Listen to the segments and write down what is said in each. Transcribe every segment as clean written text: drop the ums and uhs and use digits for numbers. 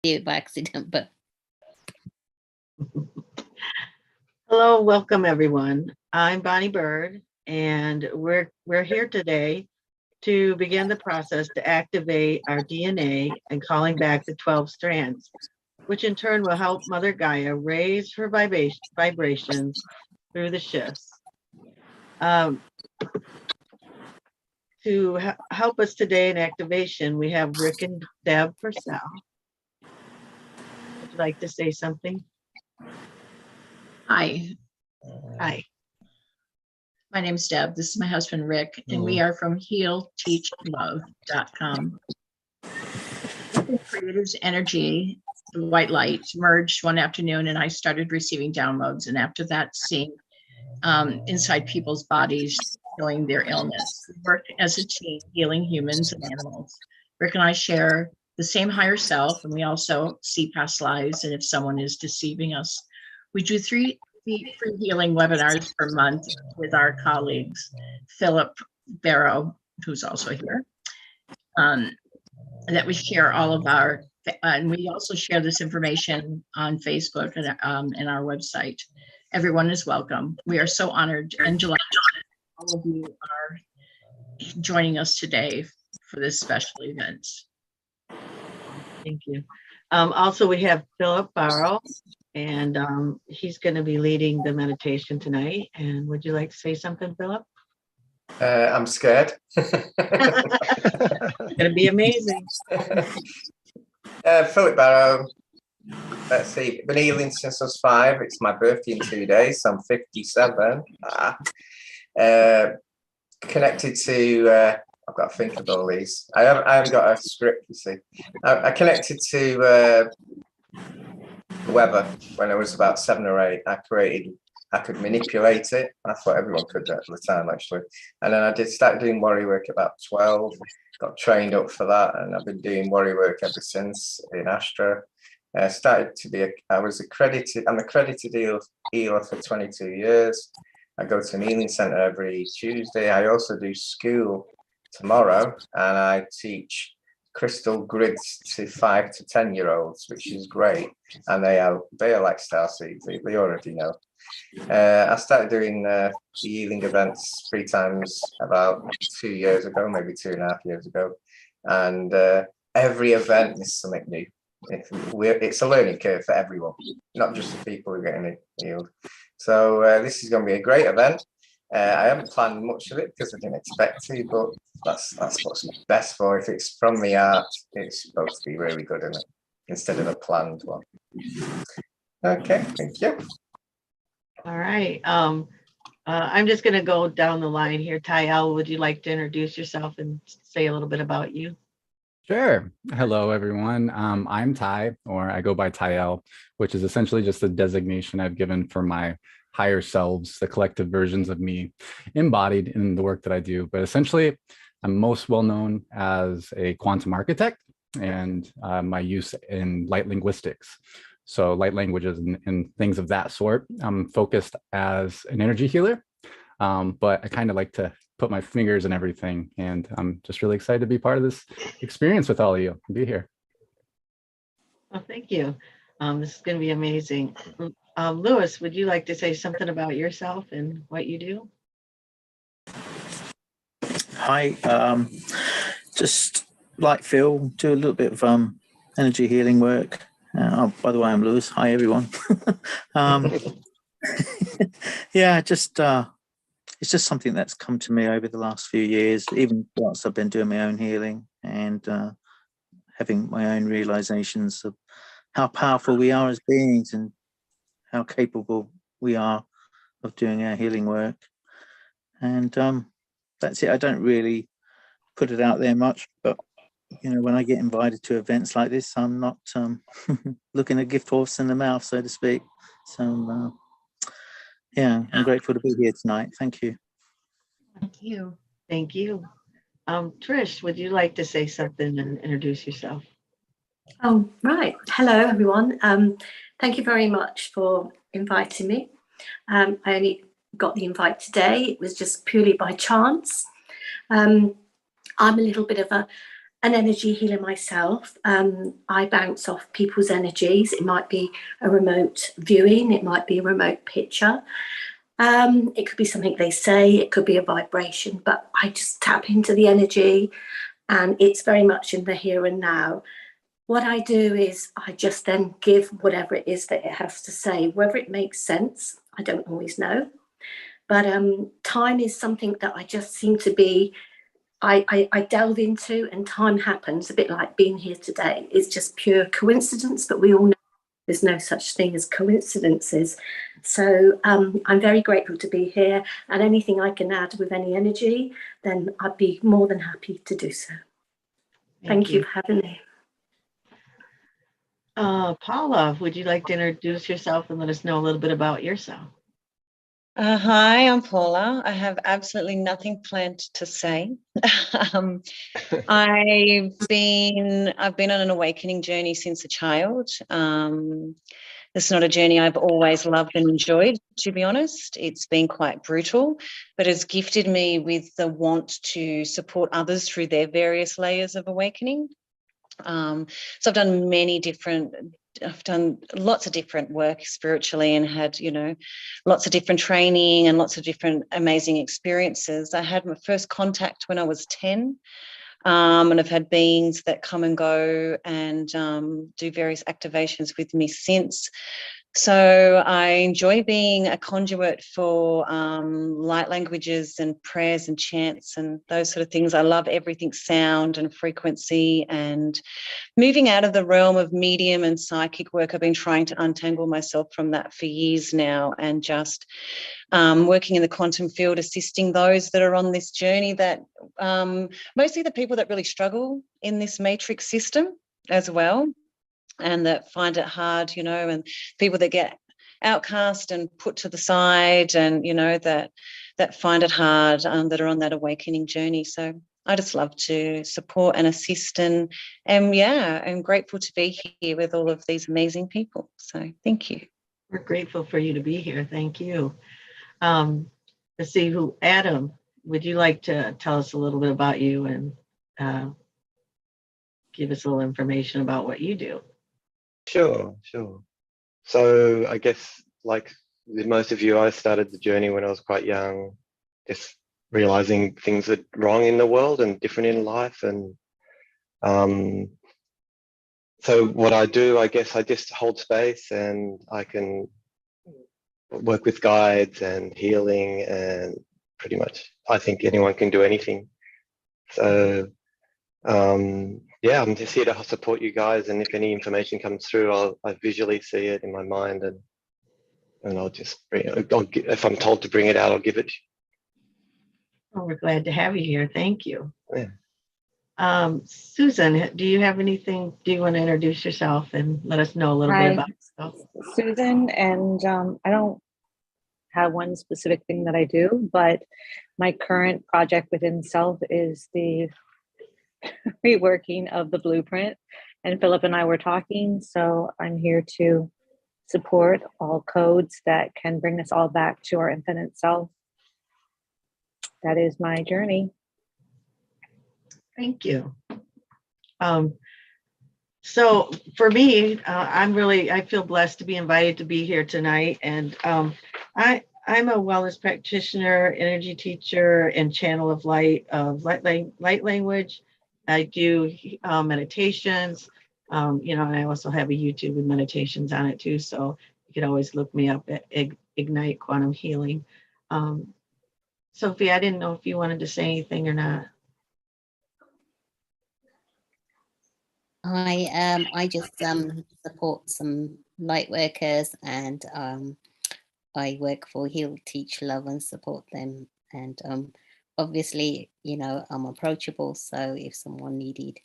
did by accident, but hello, welcome everyone. I'm Bonnie Bird, and we're here today to begin the process to activate our DNA and calling back the 12 strands, which in turn will help Mother Gaia raise her vibrations through the shifts. To help us today in activation, we have Rick and Deb Purcell. Would you like to say something? Hi. Hi. My name's Deb. This is my husband, Rick, and we are from healteachlove.com. Creative's energy, the white light, merged one afternoon, and I started receiving downloads. And after that, seeing inside people's bodies showing their illness. We work as a team, healing humans and animals. Rick and I share the same higher self, and we also see past lives and if someone is deceiving us. We do three free healing webinars per month with our colleagues, Philip Barrow, who's also here, that we share all of our, and we also share this information on Facebook and our website. Everyone is welcome. We are so honored and delighted all of you are joining us today for this special event. Thank you. Also, we have Philip Barrow, and he's going to be leading the meditation tonight. And would you like to say something, Philip? I'm scared. It's going to be amazing. Philip Barrow. Let's see. Been healing since I was 5. It's my birthday in 2 days, so I'm 57. Connected to. I've got to think of all these. I haven't got a script, you see. I connected to weather when I was about 7 or 8. I could manipulate it. I thought everyone could at the time, actually. And then I started doing warrior work about 12. Got trained up for that, and I've been doing warrior work ever since in Astra. I'm accredited healer for 22 years. I go to an healing center every Tuesday. I also do school tomorrow, and I teach crystal grids to 5 to 10-year-olds, which is great. And they are like starseeds. They already know. I started doing healing events 3 times about 2 years ago, maybe 2.5 years ago. And every event is something new. It's a learning curve for everyone, not just the people who are getting healed. So this is going to be a great event. I haven't planned much of it because I didn't expect to, but that's what's best for. If it's from the art, it's supposed to be really good, isn't it? Instead of a planned one. Okay, thank you. All right. I'm just going to go down the line here. Tyel, would you like to introduce yourself and say a little bit about you? Sure. Hello, everyone. I'm Ty, or I go by Tyel, which is essentially just a designation I've given for my higher selves, the collective versions of me embodied in the work that I do. But essentially, I'm most well known as a quantum architect and my use in light linguistics. So light languages and things of that sort. I'm focused as an energy healer, but I kind of like to put my fingers in everything. And I'm just really excited to be part of this experience with all of you and be here. Well, thank you. This is going to be amazing. Lewis, would you like to say something about yourself and what you do? Hi, just like Phil, do a little bit of energy healing work. By the way, I'm Lewis. Hi, everyone. Yeah, it's just something that's come to me over the last few years, even whilst I've been doing my own healing and having my own realizations of how powerful we are as beings and how capable we are of doing our healing work. And that's it. I don't really put it out there much, but you know, when I get invited to events like this, I'm not looking a gift horse in the mouth, so to speak. So yeah, I'm grateful to be here tonight. Thank you. Thank you. Thank you. Trish, would you like to say something and introduce yourself? Oh, right. Hello, everyone. Thank you very much for inviting me. I only got the invite today. It was just purely by chance. I'm a little bit of an energy healer myself. I bounce off people's energies. It might be a remote viewing, it might be a remote picture. It could be something they say, it could be a vibration, but I just tap into the energy and it's very much in the here and now. What I do is I just then give whatever it is that it has to say, whether it makes sense, I don't always know. But time is something that I just seem to be, I delve into, and time happens, a bit like being here today. It's just pure coincidence, but we all know there's no such thing as coincidences. So I'm very grateful to be here, and anything I can add with any energy, then I'd be more than happy to do so. Thank you for having me. Paula, would you like to introduce yourself and let us know a little bit about yourself? Hi, I'm Paula. I have absolutely nothing planned to say. I've been on an awakening journey since a child. It's not a journey I've always loved and enjoyed, to be honest. It's been quite brutal, but it's gifted me with the want to support others through their various layers of awakening. So I've done lots of different work spiritually and had, lots of different training and lots of different amazing experiences. I had my first contact when I was 10, and I've had beings that come and go and do various activations with me since. So I enjoy being a conduit for light languages and prayers and chants and those sort of things. I love everything sound and frequency, and moving out of the realm of medium and psychic work. I've been trying to untangle myself from that for years now, and just working in the quantum field, assisting those that are on this journey, that mostly the people that really struggle in this matrix system as well, and that find it hard, and people that get outcast and put to the side, and, that find it hard, that are on that awakening journey. So I just love to support and assist, and yeah, I'm grateful to be here with all of these amazing people. So thank you. We're grateful for you to be here. Thank you. Let's see Adam, would you like to tell us a little bit about you and give us a little information about what you do? Sure. So I guess, like with most of you, I started the journey when I was quite young, just realizing things are wrong in the world and different in life. And so what I do, I guess I just hold space, and I can work with guides and healing, and pretty much I think anyone can do anything. So yeah, I'm just here to support you guys, and if any information comes through, I visually see it in my mind, and I'll just bring it. If I'm told to bring it out, I'll give it. Oh, we're glad to have you here. Thank you. Yeah. Susan, do you have anything? Do you want to introduce yourself and let us know a little bit about yourself? Susan, and I don't have one specific thing that I do, but my current project within Self is the reworking of the blueprint, and Philip and I were talking, so I'm here to support all codes that can bring us all back to our infinite self. That is my journey. Thank you. So for me, I feel blessed to be invited to be here tonight, and I'm a wellness practitioner, energy teacher, and channel of light language. I do meditations, and I also have a YouTube with meditations on it too. So you can always look me up at Ignite Quantum Healing. Sophie, I didn't know if you wanted to say anything or not. I just support some light workers, and I work for Heal, Teach, Love, and support them. And obviously, I'm approachable, so if someone needed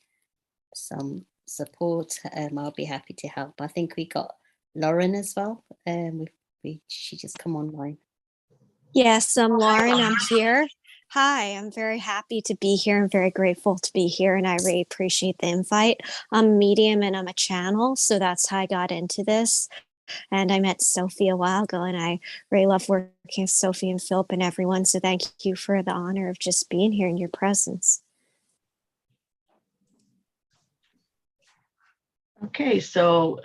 some support, I'll be happy to help. I think we got Lauren as well. She just come online. Yes, I'm Lauren. I'm here. Hi, I'm very happy to be here. I'm very grateful to be here, and I really appreciate the invite. I'm a medium and I'm a channel, so that's how I got into this. And I met Sophie a while ago, and I really love working with Sophie and Philip and everyone. So thank you for the honor of just being here in your presence. Okay, so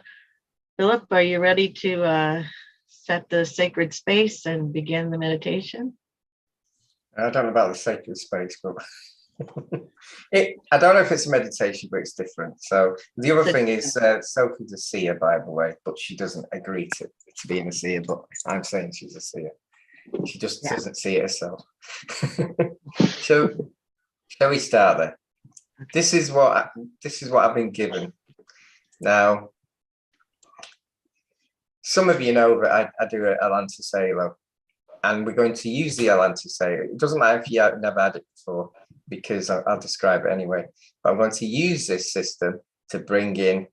Philip, are you ready to set the sacred space and begin the meditation? I don't know about the sacred space, but I don't know if it's a meditation, but it's different. So the other thing is Sophie's a seer, by the way, but she doesn't agree to being a seer, but I'm saying she's a seer. She just doesn't see it herself. So shall we start there? This is what I've been given. Now, some of you know that I do Atlantis Halo, and we're going to use the Atlantis Halo. It doesn't matter if you have never had it before, because I'll describe it anyway. But I'm going to use this system to bring in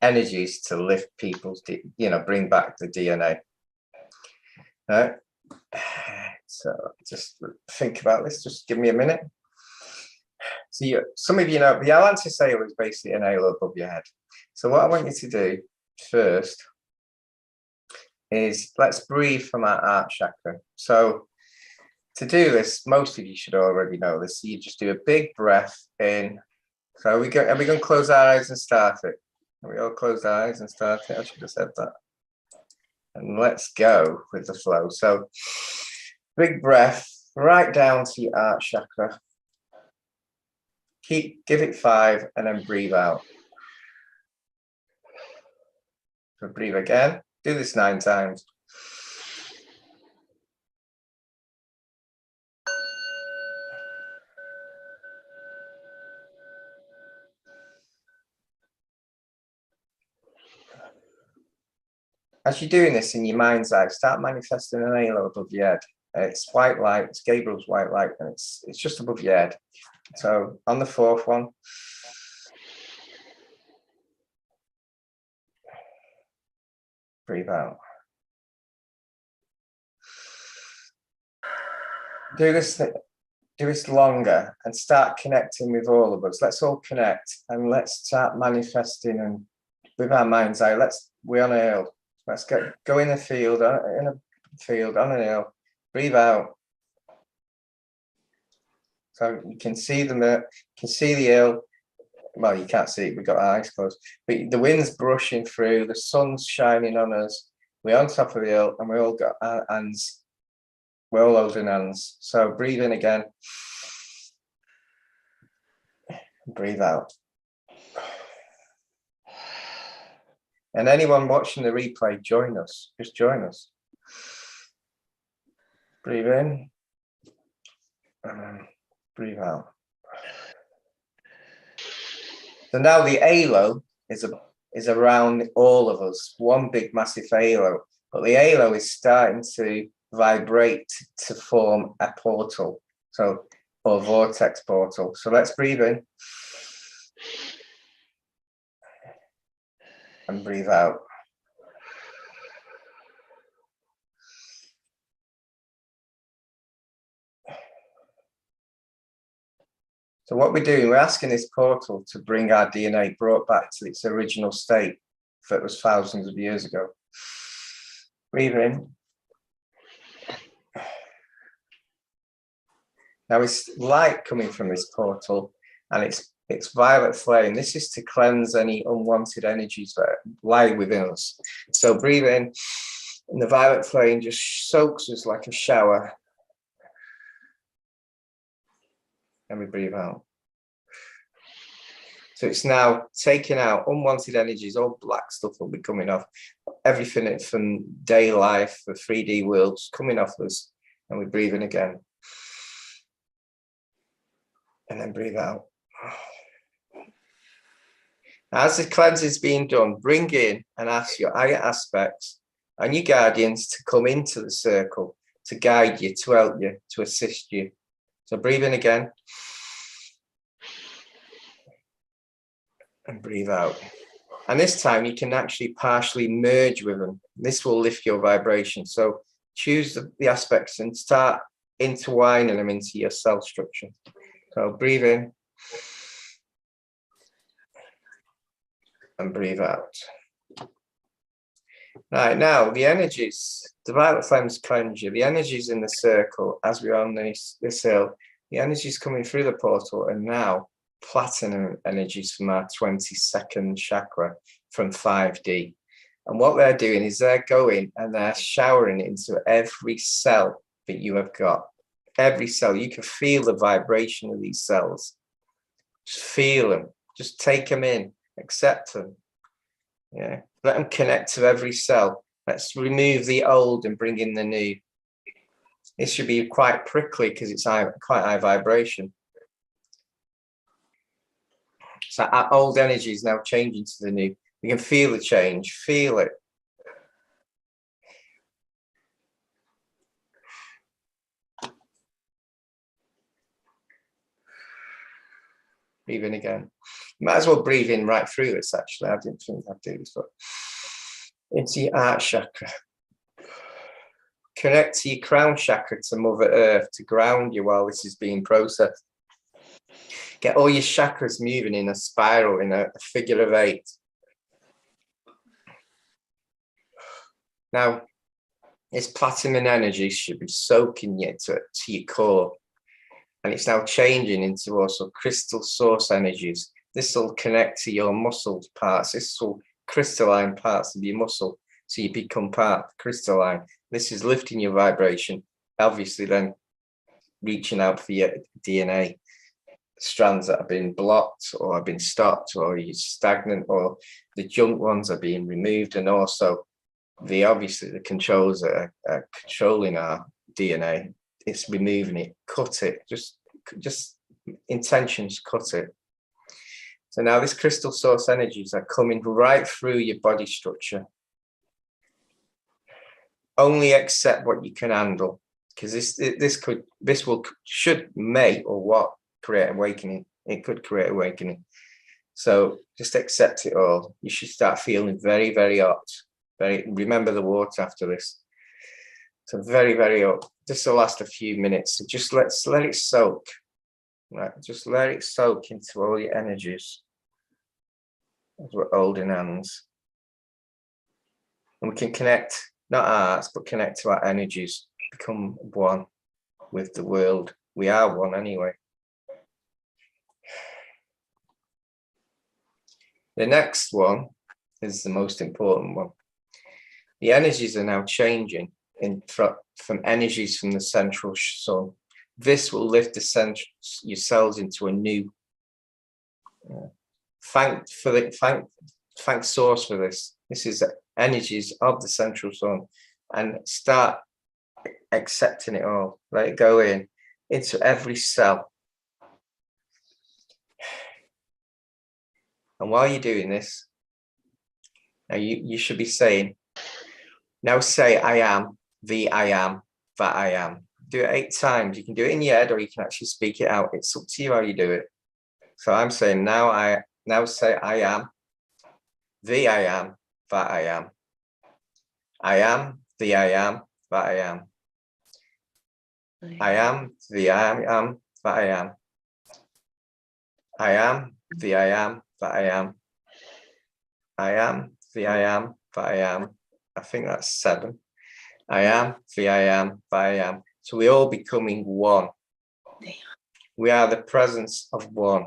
energies to lift people's, bring back the DNA. All right. So just think about this. Just give me a minute. So some of you know the Atlantis halo is basically an halo above your head. So what I want you to do first is let's breathe from our heart chakra. So to do this, most of you should already know this. So you just do a big breath in. So are we going to close our eyes and start it? Are we all close our eyes and start it? I should have said that. And let's go with the flow. So big breath right down to your heart chakra. Give it 5 and then breathe out. So breathe again. Do this 9 times. As you're doing this in your mind's eye, start manifesting an halo above your head. It's white light, it's Gabriel's white light, and it's just above your head. So on the 4th one, breathe out. Do this longer and start connecting with all of us. Let's all connect and let's start manifesting, and with our mind's eye, we're on a hill. Let's go in a field, on a hill. Breathe out. So you can see the hill. Well, you can't see it, we've got our eyes closed. But the wind's brushing through, the sun's shining on us. We're on top of the hill and we all got our hands. We're all holding hands. So breathe in again. Breathe out. And anyone watching the replay, join us. Just join us. Breathe in. And then breathe out. So now the halo is around all of us, one big massive halo. But the halo is starting to vibrate to form a portal, or vortex portal. So let's breathe in and breathe out. So what we're doing, we're asking this portal to bring our DNA brought back to its original state that was thousands of years ago. Breathe in. Now it's light coming from this portal, and it's violet flame. This is to cleanse any unwanted energies that lie within us. So breathe in, and the violet flame just soaks us like a shower. And we breathe out. So it's now taking out unwanted energies, all black stuff will be coming off. Everything from day life, the 3D world's coming off us, and we breathe in again. And then breathe out. As the cleanse is being done, bring in and ask your higher aspects and your guardians to come into the circle, to guide you, to help you, to assist you. So breathe in again. And breathe out. And this time you can actually partially merge with them. This will lift your vibration. So choose the aspects and start intertwining them into your cell structure. So breathe in. And breathe out. Right, now the energies, the violet flames cleanse you. The energies in the circle, as we're on this hill, the energies coming through the portal, and now platinum energies from our 22nd chakra. from 5D. And what they're doing is they're going and they're showering into every cell that you have got. Every cell. You can feel the vibration of these cells. Just feel them. Just take them in. Accept them. Yeah. Let them connect to every cell. Let's remove the old and bring in the new. This should be quite prickly because it's quite high vibration. So our old energy is now changing to the new. You can feel the change. Feel it. Breathe in again. You might as well breathe in right through this, actually. I didn't think I'd do this, but into your heart chakra. Connect to your crown chakra, to Mother Earth, to ground you while this is being processed. Get all your chakras moving in a spiral, in a figure of 8. Now, this platinum energy should be soaking you to your core. And it's now changing into also crystal source energies. This will connect to your muscle parts. This will crystalline parts of your muscle. So you become part crystalline. This is lifting your vibration. Obviously then reaching out for your DNA strands that have been blocked or have been stopped, or you're stagnant, or the junk ones are being removed. And also obviously the controls that are controlling our DNA. It's removing it, cut it, just intentions, cut it. So now this crystal source energies are coming right through your body structure. Only accept what you can handle, because may or what create awakening. It could create awakening. So just accept it all. You should start feeling very, very hot. Remember the water after this. So very, very hot. This will last a few minutes. So just let's let it soak. Right, just let it soak into all your energies as we're holding hands. And we can connect, not ours, but connect to our energies, become one with the world. We are one anyway. The next one is the most important one. The energies are now changing from energies from the central sun. This will lift your cells into a new. Thank source for this. This is energies of the central sun, and start accepting it all. Let it go into every cell. And while you're doing this, now you should be saying, now say I am the I am that I am. Do it 8 times. You can do it in your head, or you can actually speak it out. It's up to you how you do it. So I'm saying now say I am the I am that I am. I am the I am that I am. I am the I am that I am. I am the I am that I am. I am the I am that I am. I think that's 7. I am the I am that I am. So we're all becoming one. We are the presence of one.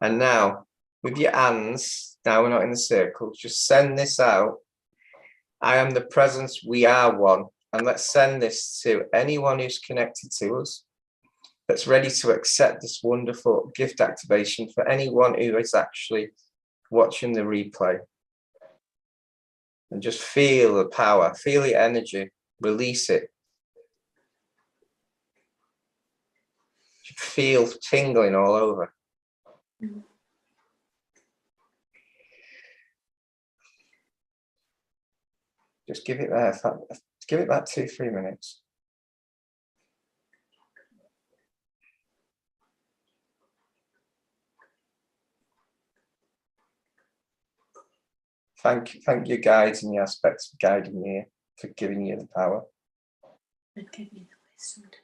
And now, with your hands, now we're not in the circle, just send this out. I am the presence, we are one. And let's send this to anyone who's connected to us, that's ready to accept this wonderful gift activation, for anyone who is actually watching the replay. And just feel the power, feel the energy, release it. Feel tingling all over. Just give it there. Give it that 2-3 minutes. Thank your guides and your aspects for guiding me, for giving you the power. And give me the wisdom to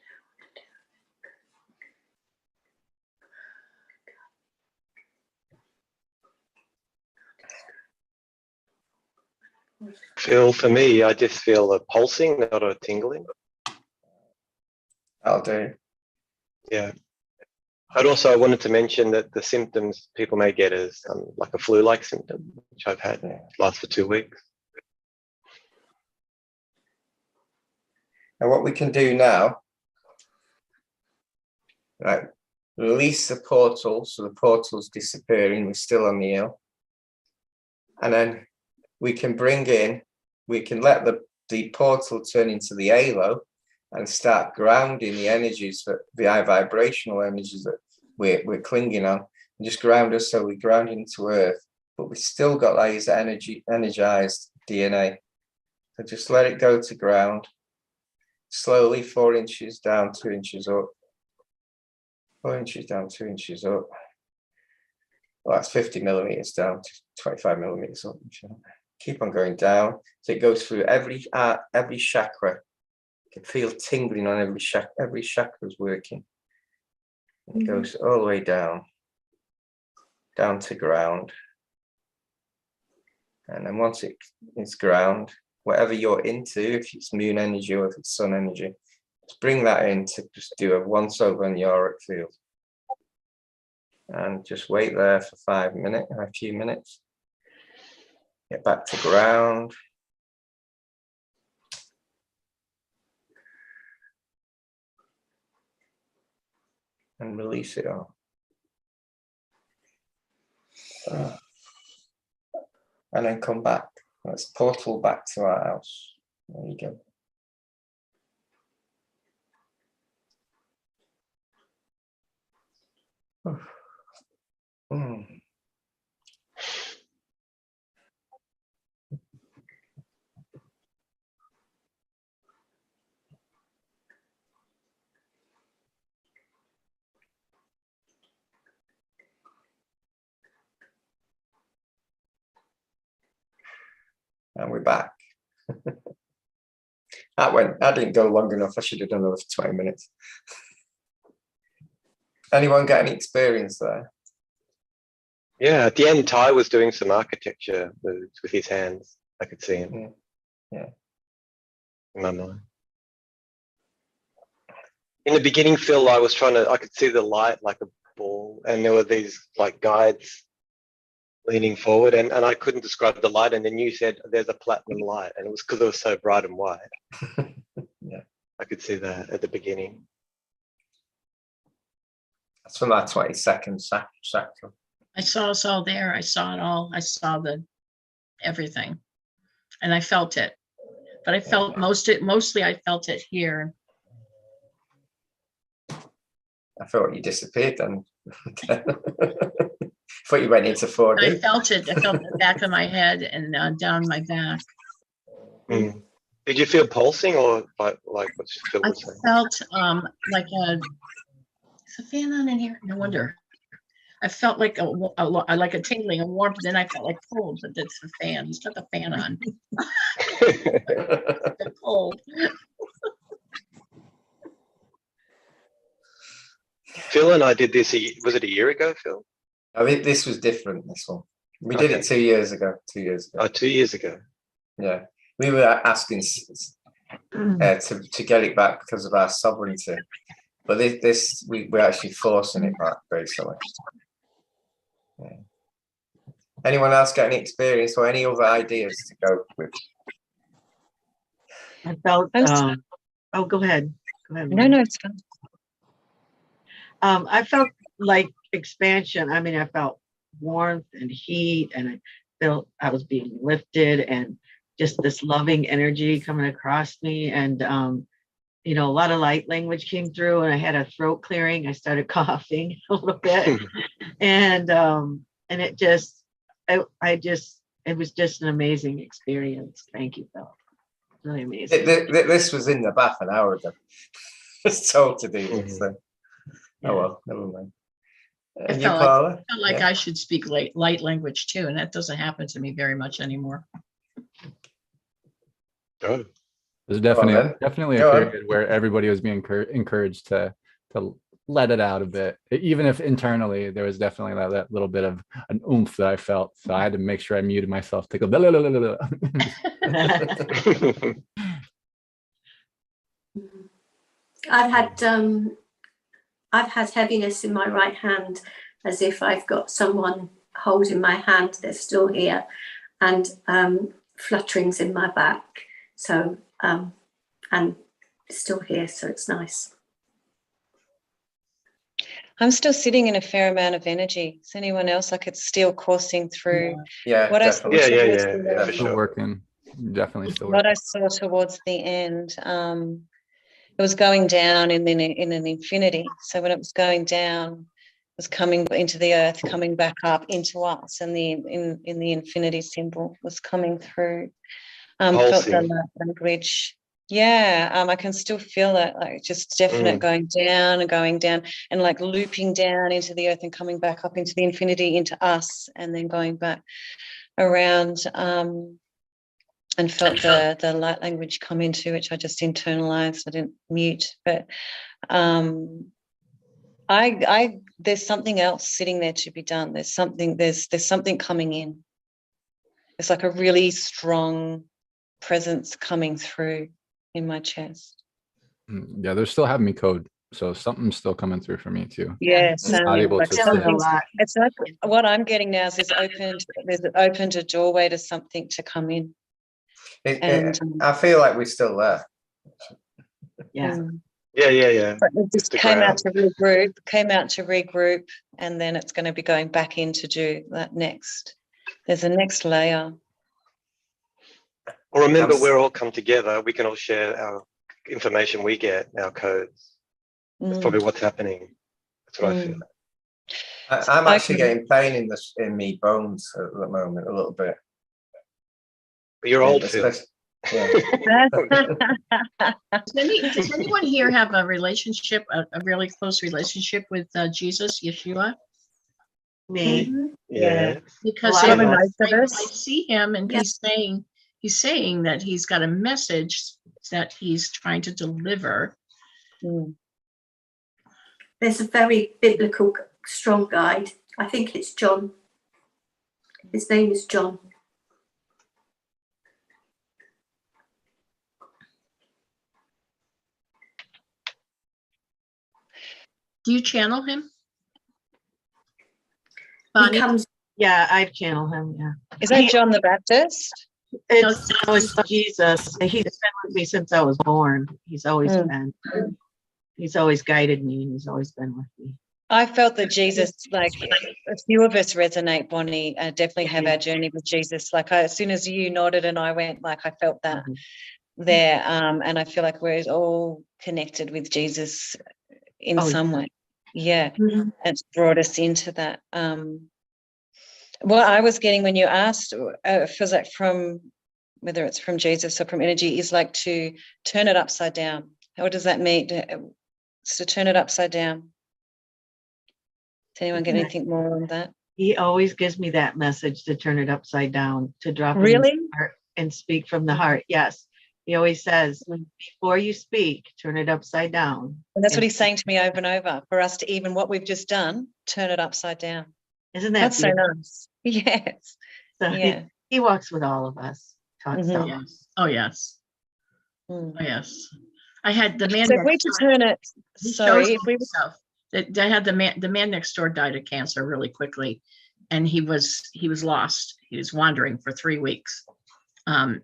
For me, I just feel a pulsing, not a tingling. I'll do. Yeah. I wanted to mention that the symptoms people may get is like a flu-like symptom, which I've had, lasts for 2 weeks. And what we can do now, right, release the portal, so the portal's disappearing, we're still on the hill. And then we can bring in, we can let the portal turn into the halo and start grounding the energies, the high vibrational energies that we're clinging on, and just ground us, so we ground into earth, but we still got these energized DNA. So just let it go to ground. Slowly, 4 inches down, 2 inches up. 4 inches down, 2 inches up. Well, that's 50 millimeters down to 25 millimeters up. Keep on going down. So it goes through every chakra. You can feel tingling on every chakra. Every chakra is working. It goes all the way down to ground. And then once it's ground, whatever you're into, if it's moon energy or if it's sun energy, just bring that in to just do a once over in the auric field. And just wait there for a few minutes. Get back to ground. And release it all. And then come back. Let's portal back to our house. There you go. And we're back. I didn't go long enough. I should have done another 20 minutes. Anyone got any experience there? Yeah, at the end, Ty was doing some architecture with his hands. I could see him. Yeah. In my mind. In the beginning, Phil, I could see the light like a ball, and there were these like guides leaning forward, and I couldn't describe the light, and then you said there's a platinum light, and it was because it was so bright and white. Yeah, I could see that at the beginning. That's from our 22nd chakra. I saw us all there. I saw it all. I saw everything, and I felt it. But I felt mostly I felt it here. I thought you disappeared then. Thought you went into 4D. I felt it. I felt the back of my head and down my back. Mm. Did you feel pulsing, or like what Phil was saying? I felt like is a fan on in here? No wonder. I felt like like a tingling, a warmth, and then I felt like cold, but that's the fan. He's got the fan on. It's cold. Phil and I did this, was it a year ago, Phil? I mean, this was different, this one. We did it 2 years ago. 2 years ago. Oh, 2 years ago. Yeah. We were asking to get it back because of our sovereignty. But this we're actually forcing it back, basically. Yeah. Anyone else got any experience or any other ideas to go with? I felt, oh, go ahead. No, it's fine. I felt like expansion. I mean, I felt warmth and heat, and I felt I was being lifted, and just this loving energy coming across me. And, you know, a lot of light language came through, and I had a throat clearing. I started coughing a little bit. And it just, it was just an amazing experience. Thank you, Phil. Really amazing. This was in the bath an hour ago. Just told to do this. So. Oh well, never mind. I felt like I should speak light language too, and that doesn't happen to me very much anymore. Oh. There's definitely a period where everybody was being encouraged to let it out a bit, even if internally there was definitely that little bit of an oomph that I felt. So I had to make sure I muted myself to go. Blah, blah, blah, blah, blah. I've had I've had heaviness in my right hand, as if I've got someone holding my hand. They're still here, and flutterings in my back. So and it's still here, so it's nice. I'm still sitting in a fair amount of energy. Is anyone else? Like it's still coursing through. Yeah, What definitely. I saw Yeah, towards yeah, the yeah, for end, Still sure. working. Definitely still what working. I saw towards the end, it was going down and then in an infinity. So when it was going down, it was coming into the earth, coming back up into us, and the in the infinity symbol was coming through. Felt the Pulsing. language. Yeah, I can still feel it, like just definite going down and like looping down into the earth and coming back up into the infinity, into us, and then going back around, and felt the light language come into, which I just internalized. I didn't mute, but I there's something else sitting there to be done. There's something coming in. It's like a really strong presence coming through in my chest. Yeah, they're still having me code, so something's still coming through for me too. Yes, Not able like to something's, sit. it's like what I'm getting now is there's opened a doorway to something to come in. I feel like we're still there. Yeah. Yeah. But we just the came out ground. to regroup, and then it's going to be going back in to do that next. There's a next layer. Well, remember, we're all come together. We can all share our information we get, our codes. That's probably what's happening. That's what I feel. I'm actually getting pain in me bones at the moment, a little bit. But you're old, Phil. Yeah. Does anyone here have a relationship, a really close relationship with Jesus, Yeshua? Me. Yeah. Because Well, I see him, and he's saying that he's got a message that he's trying to deliver. There's a very biblical, strong guide. I think it's John. His name is John. Do you channel him? He Bonnie? comes. Yeah, I've channeled him. Yeah. Is that John the Baptist? It's Jesus. He's been with me since I was born. He's always been. He's always guided me, and he's always been with me. I felt that Jesus, like a few of us resonate, Bonnie, definitely have our journey with Jesus. Like as soon as you nodded and I went, like I felt that there. And I feel like we're all connected with Jesus in some way. Yeah. It's brought us into that. What I was getting when you asked, it feels like from, whether it's from Jesus or from energy, is like to turn it upside down. What does that mean? To turn it upside down. Does anyone get anything more on that? He always gives me that message to turn it upside down, to drop it Really? in the heart and speak from the heart. Yes. He always says, before you speak, turn it upside down. And that's what he's saying to me over and over, for us to even what we've just done, turn it upside down. Isn't that That's so nice? Yes. So Yeah. he walks with all of us. Talks to Yes. us. Oh, yes. Oh, yes. I had the man. So if we to turn it, sorry, if we I had the man next door died of cancer really quickly, and he was lost. He was wandering for 3 weeks. And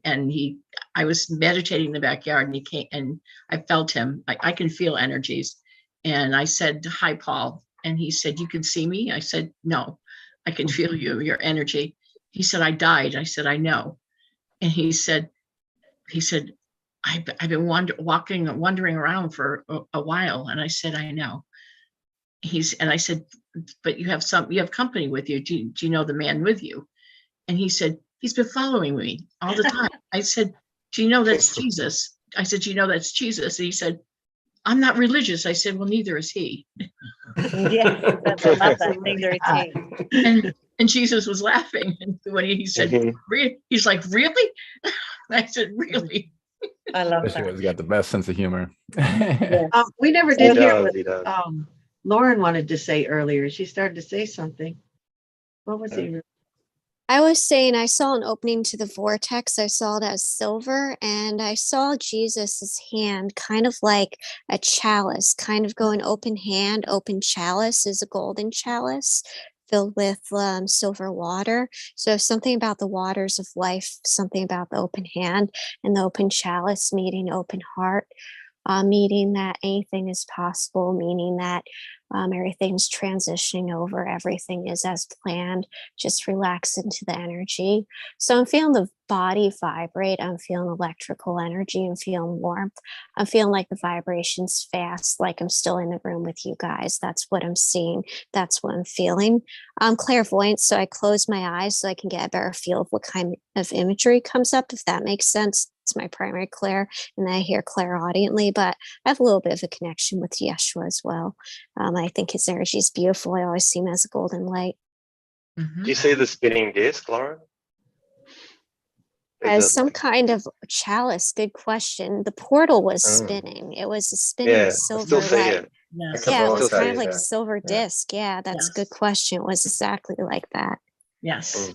I was meditating in the backyard, and he came, and I felt him. I can feel energies. And I said, "Hi, Paul." And he said, "You can see me?" I said, "No, I can feel you, your energy." He said, "I died." I said, "I know." And he said, I've been wandering around for a while. And I said, "I know." And I said, "But you have company with you. Do you know the man with you?" And he said, "He's been following me all the time." I said, "Do you know that's Jesus?" I said, "Do you know that's Jesus?" And he said, "I'm not religious." I said, "Well, neither is he." Yeah, I love that. Neither is he. And Jesus was laughing. And when he said, he's like, "Really?" I said, "Really?" I love He's that. got the best sense of humor. We never did hear what He does. Lauren wanted to say earlier. She started to say something. What was it? I was saying I saw an opening to the vortex. I saw it as silver, and I saw Jesus's hand kind of like a chalice, kind of going open hand. Open chalice is a golden chalice filled with silver water. So something about the waters of life, something about the open hand and the open chalice meeting open heart, meaning that anything is possible, meaning that everything's transitioning over, everything is as planned. Just relax into the energy. So I'm feeling the body vibrate. I'm feeling electrical energy. I'm feeling warmth. I'm feeling like the vibrations fast, like I'm still in the room with you guys. That's what I'm seeing. That's what I'm feeling. I'm clairvoyant, so I close my eyes so I can get a better feel of what kind of imagery comes up, if that makes sense. It's my primary clair, and I hear clairaudiently, but I have a little bit of a connection with Yeshua as well. I think his energy is beautiful. I always see him as a golden light. Do you see the spinning disc, Lauren? As some kind of chalice. Good question. The portal was spinning. It was a spinning silver light. It. Yes. Yeah, it was kind of vortex, like a yeah. silver disc. Yeah, that's a good question. It was exactly like that. Yes.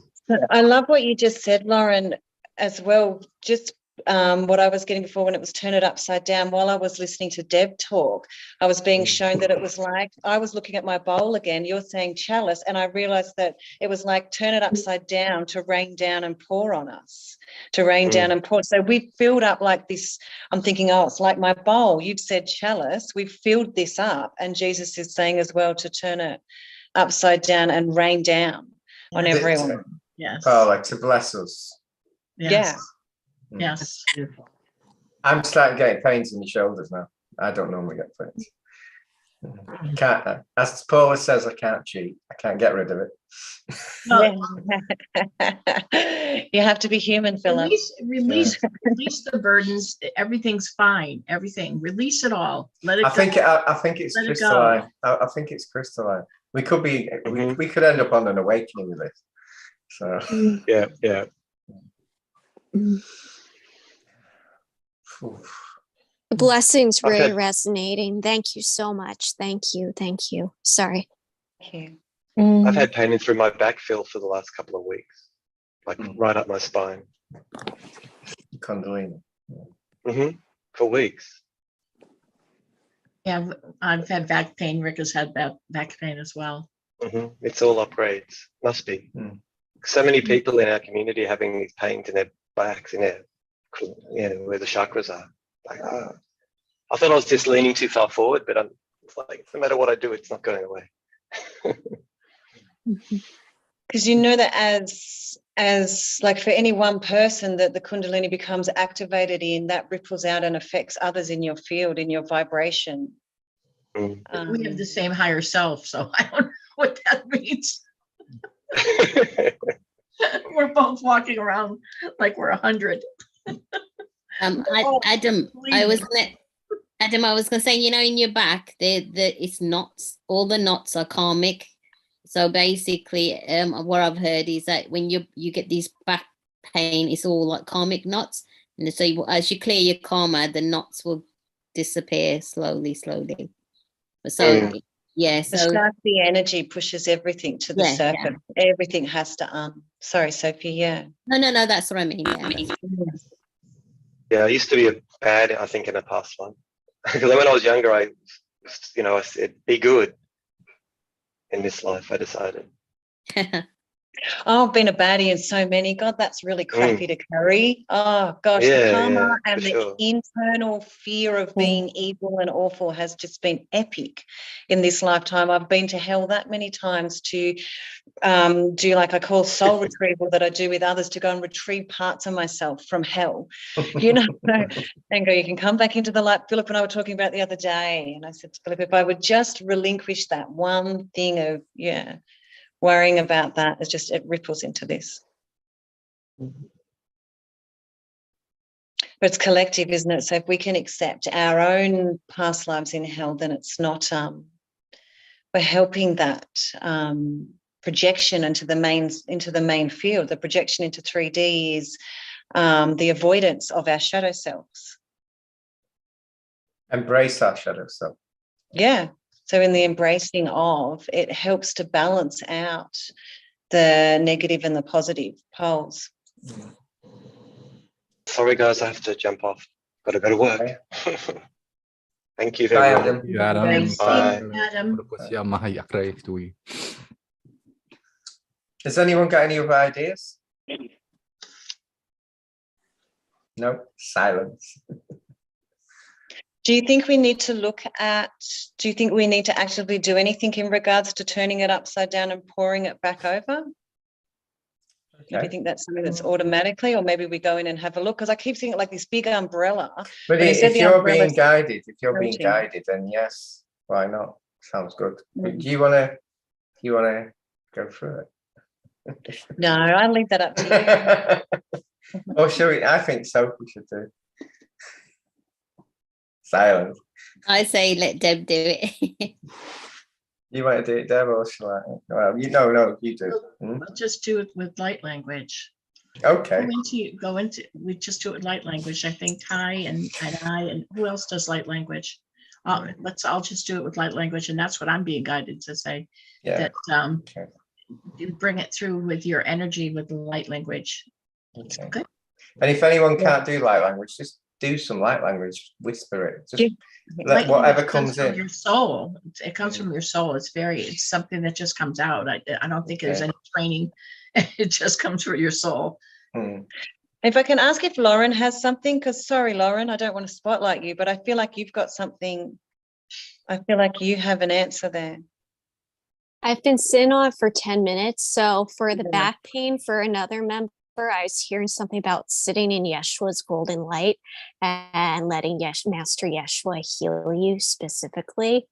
I love what you just said, Lauren, as well. Just what I was getting before when it was turn it upside down. While I was listening to Deb talk, I was being shown that it was like, I was looking at my bowl again, you're saying chalice, and I realized that it was like turn it upside down to rain down and pour on us, to rain down and pour. So we filled up like this. I'm thinking, oh, it's like my bowl. You've said chalice. We've filled this up. And Jesus is saying as well to turn it upside down and rain down on everyone. Yes. Oh, like to bless us. Yes. Yeah. Yes. I'm starting getting pains in my shoulders now. I don't normally get pains. Can't, as Paula says, I can't cheat. I can't get rid of it. No, You have to be human, Philip. Release the burdens. Everything's fine. Everything. Release it all. Let it I go. think it's crystalline. I think it's crystalline. We could be. We could end up on an awakening with this. So Yeah. The blessings really resonating. Thank you so much. Thank you. Sorry. Thank you. I've had pain in through my back, Phil, for the last couple of weeks, like right up my spine. Kundalini. For weeks. Yeah, I've had back pain. Rick has had back pain as well. It's all upgrades. Must be. So many people in our community having these pains in their backs, in their, where the chakras are. Like, I thought I was just leaning too far forward, but it's like no matter what I do, it's not going away. Because you know that as like for any one person that the Kundalini becomes activated in, that ripples out and affects others in your field, in your vibration. We have the same higher self, so I don't know what that means. We're both walking around like we're 100. Adam, I was gonna say, in your back, it's knots. All the knots are karmic. So basically, what I've heard is that when you get these back pain, it's all like karmic knots, and so as you clear your karma, the knots will disappear slowly. So yeah, so the energy pushes everything to the surface. Yeah. Everything has to sorry, Sophie. Yeah. No, that's what I mean. Yeah, I used to be bad, I think, in a past one. Because when I was younger, I said, be good. In this life, I decided. Oh, I've been a baddie in so many. God, that's really crappy to carry. Oh, gosh, the karma and the internal fear of being evil and awful has just been epic in this lifetime. I've been to hell that many times to do, like I call soul retrieval that I do with others, to go and retrieve parts of myself from hell, and go, you can come back into the light. Philip and I were talking about the other day, and I said to Philip, if I would just relinquish that one thing of, worrying about that, it ripples into this. But it's collective, isn't it? So if we can accept our own past lives in hell, then it's not, we're helping that projection into the main field. The projection into 3D is the avoidance of our shadow selves. Embrace our shadow self. Yeah. So in the embracing of, it helps to balance out the negative and the positive poles. Sorry, guys, I have to jump off. Got to go to work. Okay. Thank you, Bye, everyone. Adam. Thanks, Bye. Adam. Has anyone got any other ideas? No, silence. Do you think we need to do you think we need to actively do anything in regards to turning it upside down and pouring it back over? Do you think that's something that's automatically, or maybe we go in and have a look? Because I keep seeing it like this big umbrella. But instead if the you're umbrella's being guided, floating. then yes, why not? Sounds good. But do you wanna go through it? No, I'll leave that up to you. Or shall we? I think so. We should do. Silence. I say let Deb do it. You want to do it, Deb, or shall I? Well, no, you do. We'll just do it with light language. Okay. We just do it with light language. I think Ty and I, and who else does light language? I'll just do it with light language, and that's what I'm being guided to say. Yeah. That Okay. you bring it through with your energy with the light language. Okay. Good. And if anyone can't do light language, just do some light language. Whisper it. Just Light let whatever language comes from in. your soul. It comes from your soul. It's something that just comes out. I don't think there's any training. It just comes from your soul. If I can ask if Lauren has something, because sorry, Lauren, I don't want to spotlight you, but I feel like you've got something. I feel like you have an answer there. I've been sitting on it for 10 minutes. So for the back pain for another member, I was hearing something about sitting in Yeshua's golden light and letting Master Yeshua heal you specifically.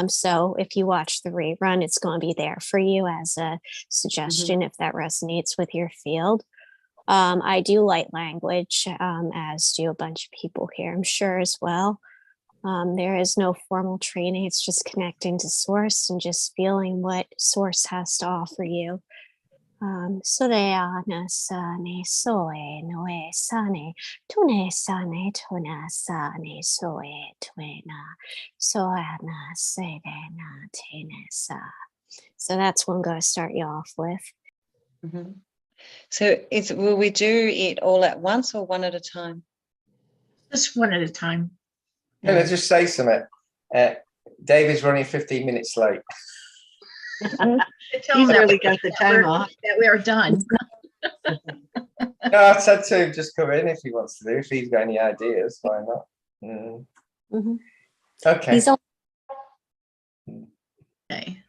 So if you watch the rerun, it's going to be there for you as a suggestion if that resonates with your field. I do light language, as do a bunch of people here, I'm sure, as well. There is no formal training. It's just connecting to source and just feeling what source has to offer you. Soleana sane soe noe sane tune sane tuna sane soe tuena soana sedena tenesa. So that's what I'm going to start you off with. So will we do it all at once or one at a time? Just one at a time. Can I just say something? David's running 15 minutes late. He's really got the time off. That we are done. No, I said to him just come in if he wants to do. If he's got any ideas, why not? Okay. Okay.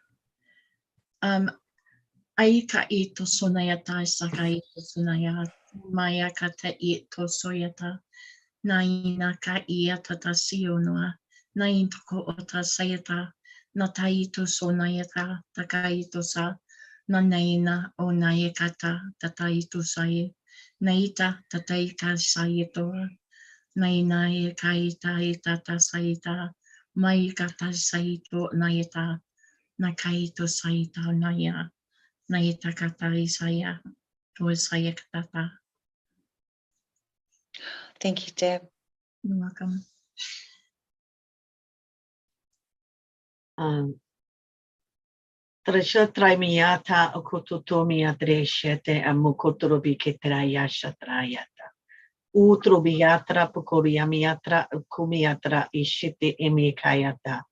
Aika ito sonayata saka ito sonaya maya kata ito soyata naina ka ia tata sionoa nain toko ota sayata nata ito sonayata taka ito sa nanaina o nayakata tata ito saye naita tata ika sayito naina ka ita tata sayita mai kata sayito nayata nakaito sayita naya Naita kata isaya, saya kata. Thank you, Deb. You're welcome. Trashatrai miyata okututo miadreshete amukotorobi ketrayasha trayata. Utrobiatra pokoria miatra kumiatra ishite emikayata.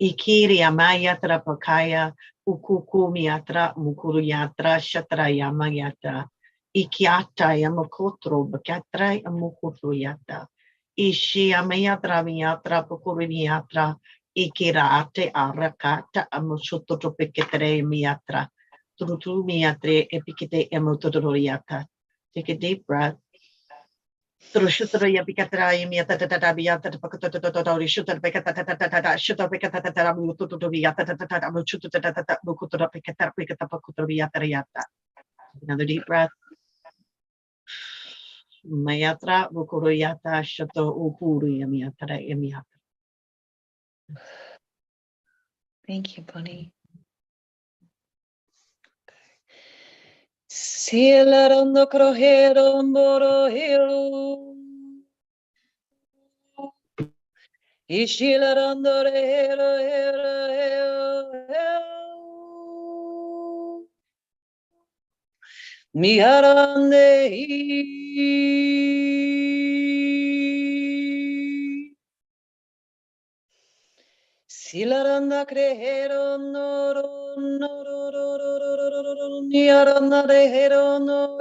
Ikiri amayatra pakaya ukuku miatra mukuruyatra shatrayama yatra. Ikiata yamakotro bakatra amukutruyata. Ishi amayatra miatra pokuriyatra. Ikirate arakata amusuto peketre miatra. Trutu miatre epikete emotodoriata. Take a deep breath. Trushutaya Picatra Yamiata Biata Pacatotori Shutter Pecata Shutter Pecata Mutuviata Mukutra Pecata Picata Pacutriata. Another deep breath. Mayatra Bukuruyata Shato Upuri Yamiatra Yamiata. Thank you, Bonnie. Silarando crojero morohero. Ishilarando rehero hero hero. miarande silaranda crejero no miaranda rejero no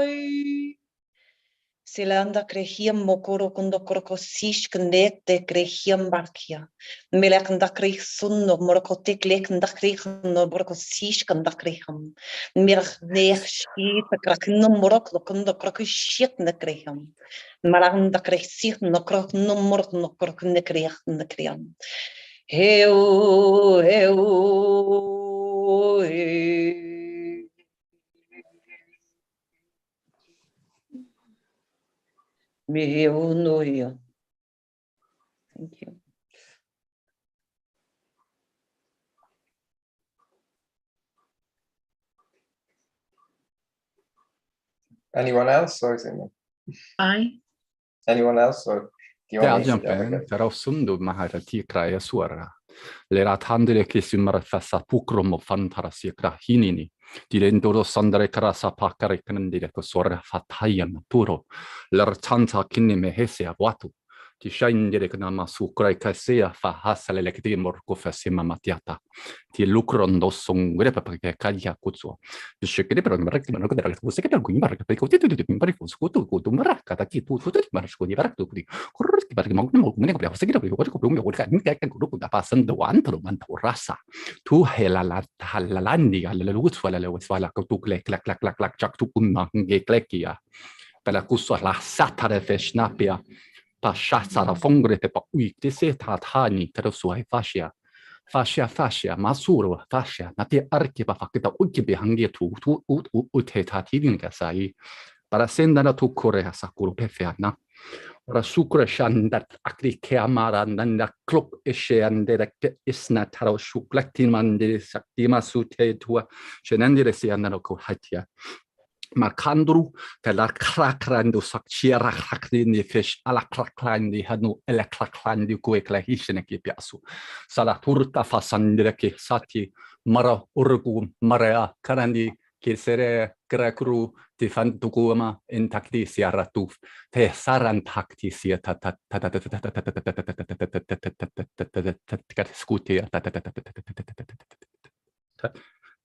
Silanda crehiam mokoro kundo korokosish knete crehiam barkia. Melek nda kreh sunno morokotek lek nda kreh no borokosish kanda kreham. Melek neer shit krakno morok kundo korokishit na kreham. Malang nda kreh sit no krok no morok no korok ne kreh na kreham. Heu heu heu. Meu. Thank you. Anyone else, or is it me? Anyone else, or do you Yeah, want I'll me to jump have a in. go? Taraw sundu mahara tikraya suara. Lera tandile kisimara fasa pukromo fantara sikra hinini. Direndoro sandare karasa pakare kanandire ko suara fatayam puro. Ler tanta kinime hesea watu. Ti shaindire kana masukrai kasea fahasale lekti morko fasima matiata. Ti lukrondo songre papake kaya kutso. Bishikri pero marak manoko de la musika del guimar que peko titu titu mimpari kusukutu kutu marak kata ki tu tu marak kuni barak tu kuri kurur ki barak mau mau mene ko ya segera ko ko ko ko ka ni ka kan ko da pasan do antro man to rasa tu helala halalandi ala lus wala ko tu klek klak klak klak klak chak tu kunna nge klekia pela kuso la satare feshnapia pa shatsara fongre te pa uikte se ta thani tero suai fascia fascia masuro fascia nati arkiba fakita ukibi hangi tu uteta tidinga sai para sendana tu korea sakuru pefeana para sukura shandat akri keamara nanda klop ishe andere isna taro shuklakti mande saktima sute tua shenandire sianano ko hatia Markandru, la krakrando sakchira krakni fish ala kraklandi hanu ele kraklandi kuekla hishene ki piasu. Sala turta fasandire ki sati mara urgu marea karandi ki sere krakru ti fantukuma intakti siaratu te sarantakti sia ta ta ta ta ta ta ta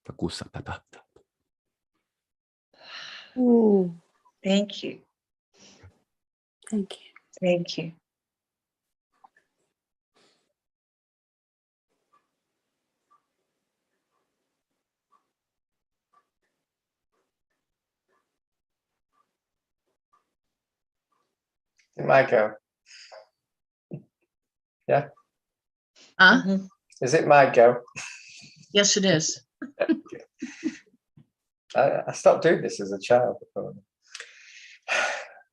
ta ta ta Ooh, Thank you. thank you. Thank you. It might go. Yeah. Mhm. Is it my go? Yes, it is. I stopped doing this as a child.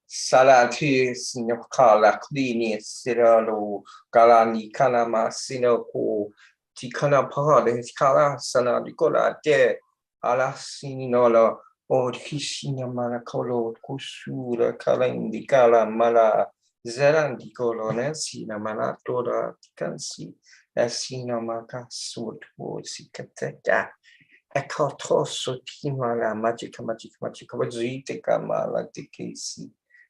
Salati sinokala klini siralo galani kanama sinoko tikana pale kala sana dikola de ala sinolo or hishina manakolo kusura kalandi kala mala zerandi colone sina manatora kansi asina makasut wo sikateka Ecco tosso timala magica vazite kamala tikesi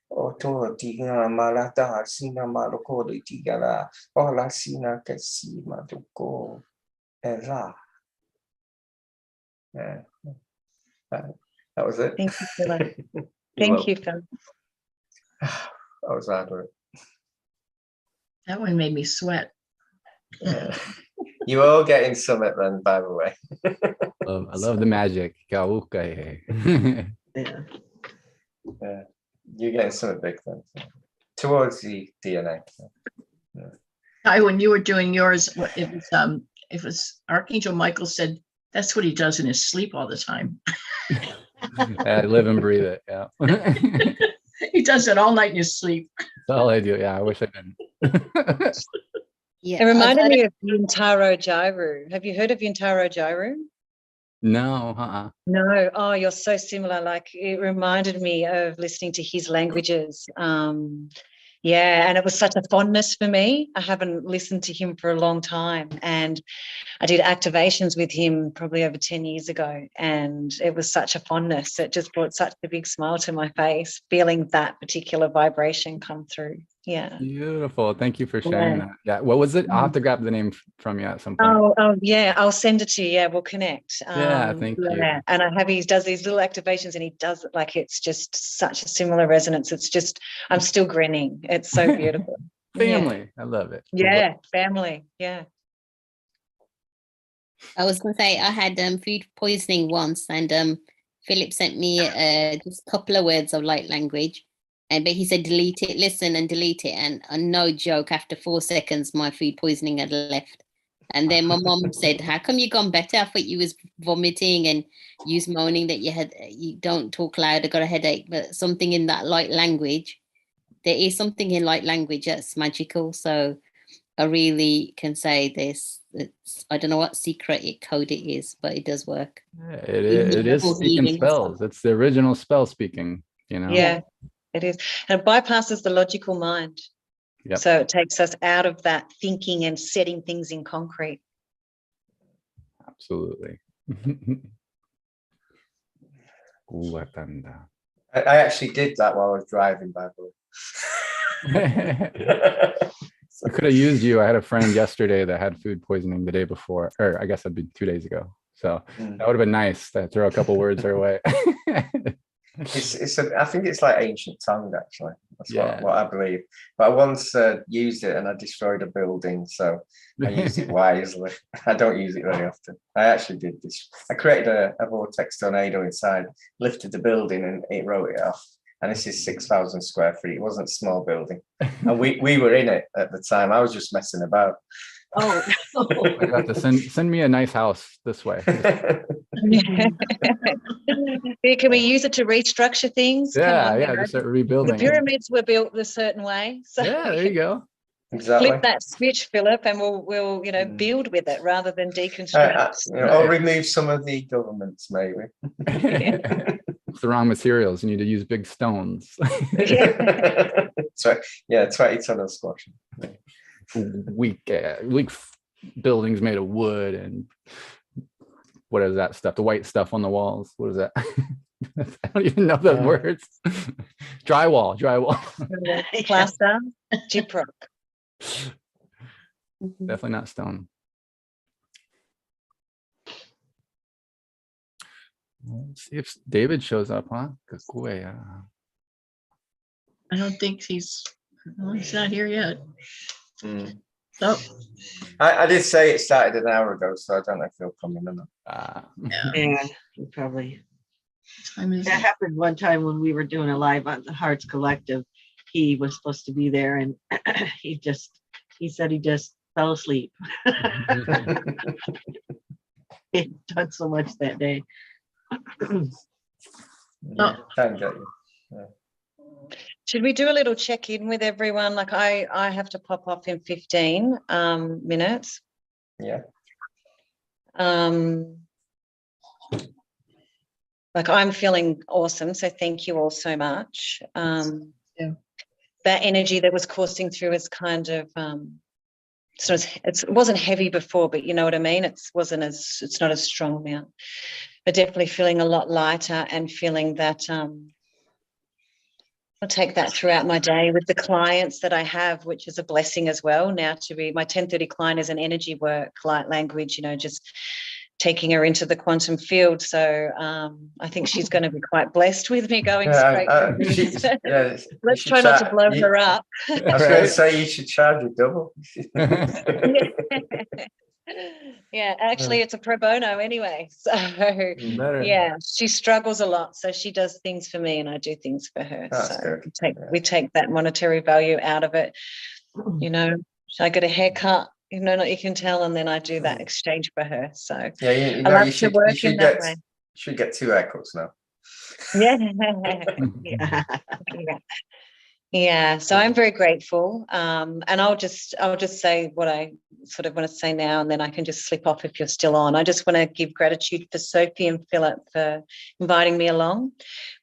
oto tiga malata sina maloko de tigala ola sina kasi maduko era. Yeah. That was it. Thank you, Philip. You're Thank you, welcome. Phil. I was hard work. That one made me sweat. Yeah. You all getting summit then, by the way. I love the magic. Yeah. Yeah. You're getting summit big then. Towards the DNA. Ty, when you were doing yours, it was Archangel Michael said that's what he does in his sleep all the time. I live and breathe it. Yeah. He does it all night in his sleep. That's all I do. Yeah, I wish I didn't. Yeah, It reminded me of Yuntaro Jairu. Have you heard of Yuntaro Jairu? No, No. Oh, you're so similar. Like it reminded me of listening to his languages. Yeah, and it was such a fondness for me. I haven't listened to him for a long time, and I did activations with him probably over 10 years ago, and it was such a fondness. It just brought such a big smile to my face, feeling that particular vibration come through. Yeah. Beautiful. Thank you for sharing that. Yeah. What was it? I'll have to grab the name from you at some point. Oh, yeah. I'll send it to you. Yeah, we'll connect. Yeah, thank you. And he does these little activations, and he does it like it's just such a similar resonance. It's just, I'm still grinning. It's so beautiful. Family. Yeah. I love it. Yeah, family. Yeah. I was going to say I had food poisoning once, and Philip sent me just a couple of words of light language, but he said delete it, listen and delete it, and no joke, after 4 seconds my food poisoning had left. And then my mom said, how come you gone better? I thought you was vomiting and you was moaning that you don't talk loud, I got a headache. But something in that light language, there is something in light language that's magical. So I really can say this. I don't know what secret code it is, but it does work. Yeah, it is speaking spells. It's the original spell speaking, you know? Yeah, it is. And it bypasses the logical mind. Yep. So it takes us out of that thinking and setting things in concrete. Absolutely. I actually did that while I was driving, by the way. I could have used you. I had a friend yesterday that had food poisoning the day before, or I guess it'd be 2 days ago. So that would have been nice to throw a couple words her way. I think it's like ancient tongue, actually. That's what I believe. But I once used it and I destroyed a building, so I used it wisely. I don't use it very often. I actually did this. I created a vortex tornado inside, lifted the building, and it wrote it off. And this is 6,000 square feet. It wasn't a small building. And we were in it at the time. I was just messing about. Oh, You have to send me a nice house this way. Can we use it to restructure things? Yeah, just start rebuilding. The pyramids were built a certain way. So yeah, there you go. Exactly. Flip that switch, Philip, and we'll build with it rather than deconstruct. Or remove some of the governments, maybe. It's the wrong materials. You need to use big stones. So, 20 ton of squashing. Weak buildings made of wood and what is that stuff? The white stuff on the walls. What is that? I don't even know the words. Drywall. Plaster, gyprock. Definitely not stone. Let's see if David shows up, huh? I don't think he's not here yet. So I did say it started an hour ago, so I don't know if he'll come in or not. yeah, probably. Time is That happened one time when we were doing a live on the Hearts Collective. He was supposed to be there, and he said he just fell asleep. He'd done so much that day. Should we do a little check-in with everyone? Like I have to pop off in 15 minutes. Yeah. Like I'm feeling awesome, so thank you all so much. That energy that was coursing through is kind of it wasn't heavy before, but you know what I mean. It's not as strong now. But definitely feeling a lot lighter and feeling that I'll take that throughout my day with the clients that I have, which is a blessing as well. Now to be my 1030 client is an energy work, light language, just taking her into the quantum field. So I think she's going to be quite blessed with me going straight. Let's try not to blow her up. I was going to say you should charge her double. Yeah, actually it's a pro bono anyway. So yeah, she struggles a lot. So she does things for me and I do things for her. That's so good. we take that monetary value out of it. I get a haircut, you can tell, and then I do that exchange for her. So yeah, you should get 2 haircuts now. Yeah. Yeah, so I'm very grateful, and I'll just say what I sort of want to say now, and then I can just slip off if you're still on. I just want to give gratitude for Sophie and Philip for inviting me along.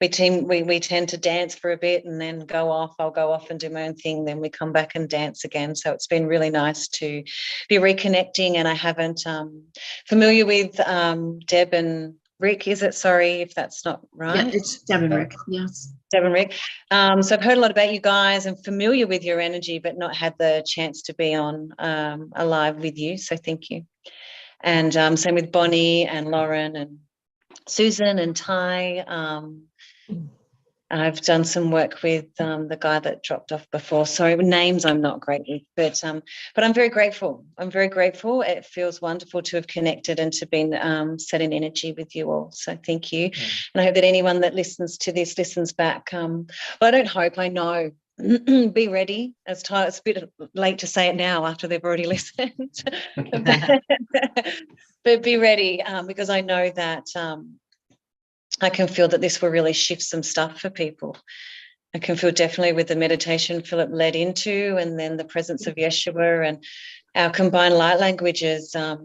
We tend to dance for a bit and then go off. I'll go off and do my own thing, then we come back and dance again. So it's been really nice to be reconnecting, and I haven't familiar with Deb and Rick, is it? Sorry if that's not right. Yeah, it's Deb and Rick. Yes. Deb and Rick. So I've heard a lot about you guys and familiar with your energy, but not had the chance to be on alive with you. So thank you. And same with Bonnie and Lauren and Susan and Ty. I've done some work with the guy that dropped off before. Sorry, names I'm not great with, but I'm very grateful. I'm very grateful. It feels wonderful to have connected and to been set in energy with you all. So thank you. Yeah. And I hope that anyone that listens to this listens back. Well, I don't hope, I know. Be ready. It's a bit late to say it now after they've already listened. But be ready because I know that I can feel that this will really shift some stuff for people. I can feel definitely with the meditation Philip led into, and then the presence of Yeshua and our combined light languages. So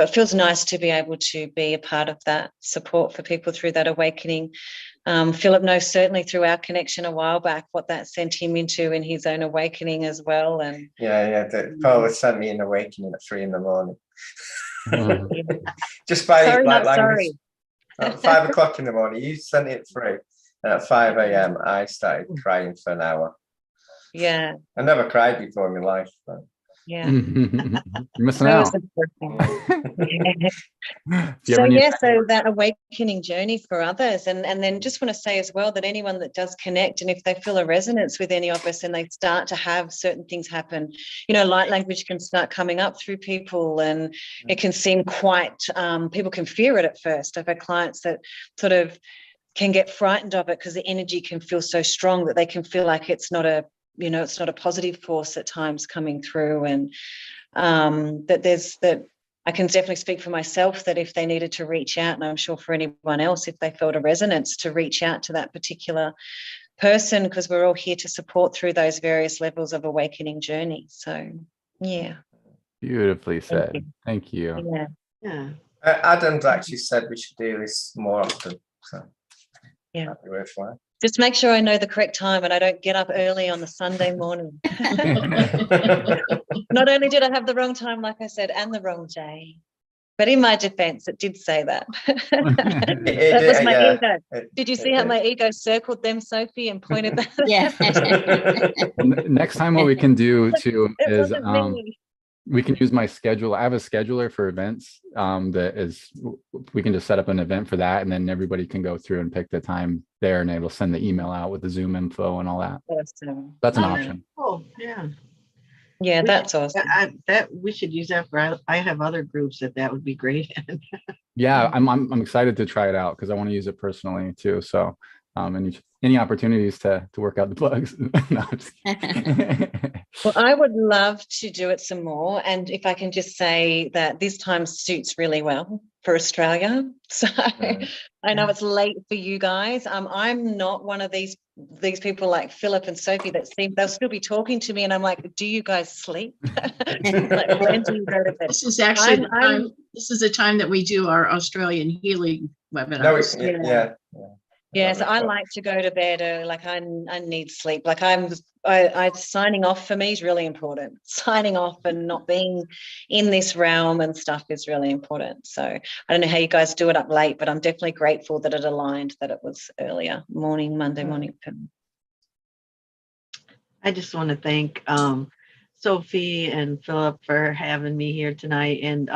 it feels nice to be able to be a part of that support for people through that awakening. Philip knows certainly through our connection a while back what that sent him into in his own awakening as well. And Paul sent me an awakening at 3 a.m. yeah. Just by Sorry, light not language. sorry. At 5 o'clock in the morning, you sent it through, and at 5 a.m. I started crying for an hour. Yeah. I never cried before in my life. But... Yeah. You're missing out. So that awakening journey for others. And then just want to say as well that anyone that does connect, and if they feel a resonance with any of us and they start to have certain things happen, light language can start coming up through people, and it can seem quite, people can fear it at first. I've had clients that sort of can get frightened of it because the energy can feel so strong that they can feel like it's not a positive force at times coming through, and that I can definitely speak for myself that if they needed to reach out, and I'm sure for anyone else, if they felt a resonance, to reach out to that particular person, because we're all here to support through those various levels of awakening journey. So, yeah. Beautifully said. Thank you. Yeah. Adam's actually said we should do this more often. So, yeah. That'd be worthwhile. Just make sure I know the correct time and I don't get up early on the Sunday morning. Not only did I have the wrong time, like I said, and the wrong day, but in my defense, it did say that. That was my ego. Did you see how my ego circled them, Sophie, and pointed that? Yeah. Next time what we can do too is me. we can use my schedule. I have a scheduler for events we can just set up an event for that, and then everybody can go through and pick the time there, and it'll send the email out with the Zoom info and all that. Awesome. That's an option. Oh, yeah. Yeah, that's awesome. We should use that for. I have other groups that would be great. Yeah, I'm excited to try it out because I want to use it personally too. So, any opportunities to work out the bugs. No, well, I would love to do it some more, and if I can just say that this time suits really well for Australia. So I know it's late for you guys. I'm not one of these people like Philip and Sophie that they'll still be talking to me, and I'm like, do you guys sleep? Like, when do you go to bed? This is actually this is the time that we do our Australian healing webinars. No, yeah, so I like to go to bed early. Like I need sleep. Like signing off for me is really important. Signing off and not being in this realm and stuff is really important. So I don't know how you guys do it up late, but I'm definitely grateful that it aligned, that it was earlier morning, Monday morning. I just want to thank Sophie and Philip for having me here tonight, and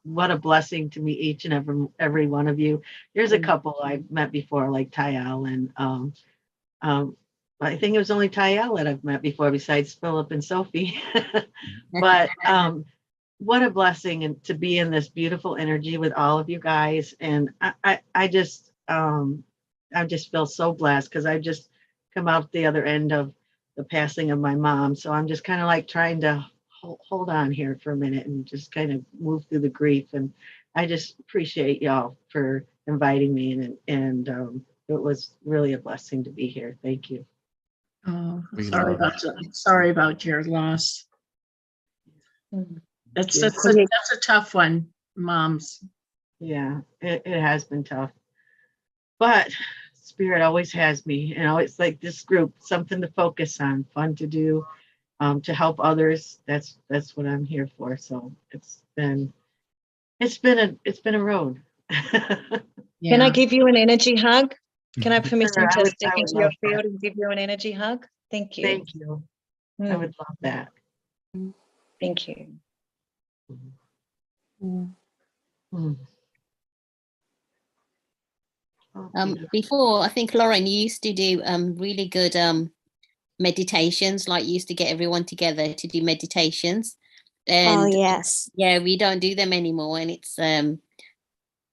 what a blessing to meet each and every one of you. There's a couple I've met before, like Tyel, and I think it was only Tyel that I've met before besides Philip and Sophie. But what a blessing, and to be in this beautiful energy with all of you guys. And I just feel so blessed because I've just come out the other end of the passing of my mom. So I'm just kind of like trying to hold on here for a minute and just kind of move through the grief. And I just appreciate y'all for inviting me, and it was really a blessing to be here. Thank you. Oh, We sorry love sorry about your loss. That's Yes. that's a tough one, moms. Yeah, it has been tough. But Spirit always has me. It's like this group, something to focus on, fun to do, to help others. That's what I'm here for. So it's been a road. Can I give you an energy hug? Can I have permission Sure, to I step would into your love that. field and give you an energy hug? Thank you. Thank you. I would love that. Thank you. Mm. Oh, Before, I think, Lauren, you used to do really good meditations, like you used to get everyone together to do meditations. And Oh, yes. yeah, we don't do them anymore. And it's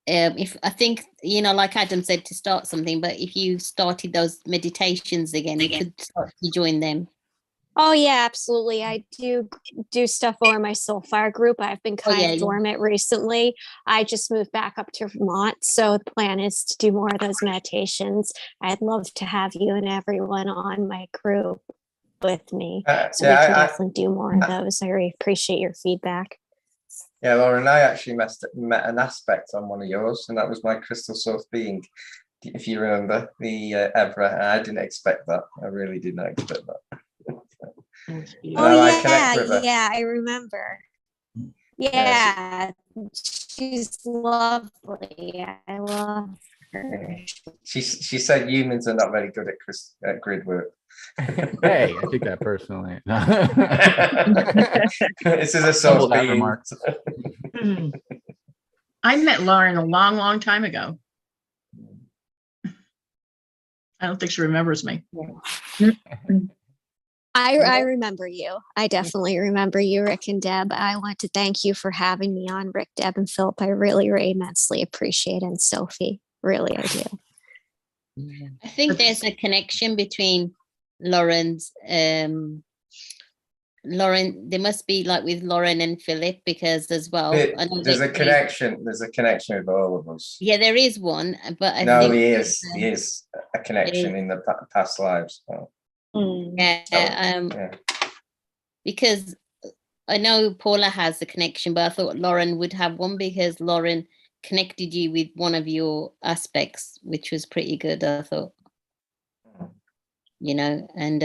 if I think, like Adam said, to start something, but if you started those meditations again, you could start to join them. Oh, yeah, absolutely. I do stuff for my Soulfire group. I've been kind of dormant recently. I just moved back up to Vermont. So the plan is to do more of those meditations. I'd love to have you and everyone on my group with me. So we can definitely do more of those. I really appreciate your feedback. Yeah, Lauren, I actually met an aspect on one of yours, and that was my crystal source being, if you remember, the Evra. I didn't expect that. I really did not expect that. Yeah, I remember. Yeah, she's lovely. I love her. She said humans are not very good at grid work. Hey, I take that personally. This is a source being. I met Lauren a long, long time ago. I don't think she remembers me. I remember you. I definitely remember you, Rick and Deb. I want to thank you for having me on, Rick, Deb, and Philip. I really, really immensely appreciate it. And Sophie, really, I do. I think there's a connection between Lauren's Lauren, there must be, like, with Lauren and Philip, because as well, there's a connection. There's a connection with all of us. Yeah, there is one, but I think he is a connection in the past lives. So. Because I know Paula has a connection, but I thought Lauren would have one, because Lauren connected you with one of your aspects, which was pretty good, I thought. And